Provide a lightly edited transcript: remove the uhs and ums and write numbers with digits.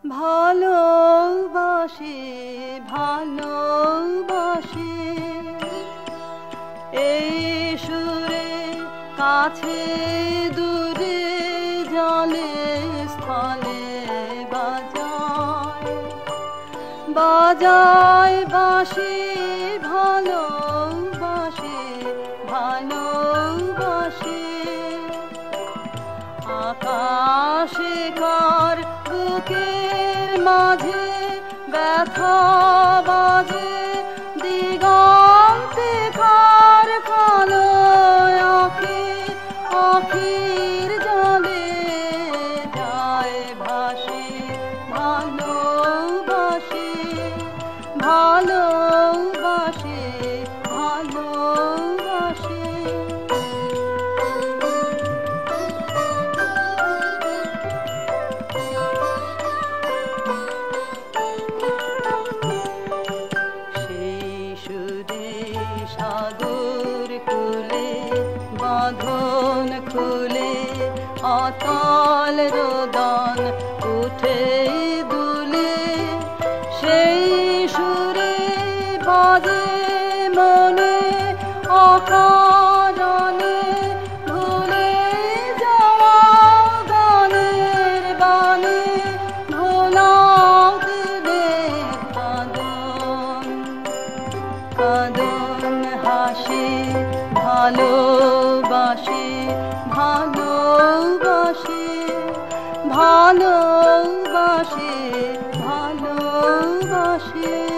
ভালোবাসে ভালোবাসে এই সুরে কাছে দূরে জলে স্থলে বাজায় বাজায় বাঁশি ভালোবাসে ভালোবাসে আকাশে কার বুকের মাঝে ব্যথা বাজে দিগন্তে কার কালো আঁখি আঁখির জলে যায় ভাসে ভালোবাসে ভালোবাসে ভালোবাসে সাগর কুলে বাঁধন খুলে অতল রোদন উঠে দুলে সেই সুরে বাজে মনে অকারণে ভুলে যাওয়া গানের বাণী ভোলা দিলের কাঁদন কাঁদন হাসে ভালোবাসে ভালোবাসে ভালোবাসে ভালোবাসে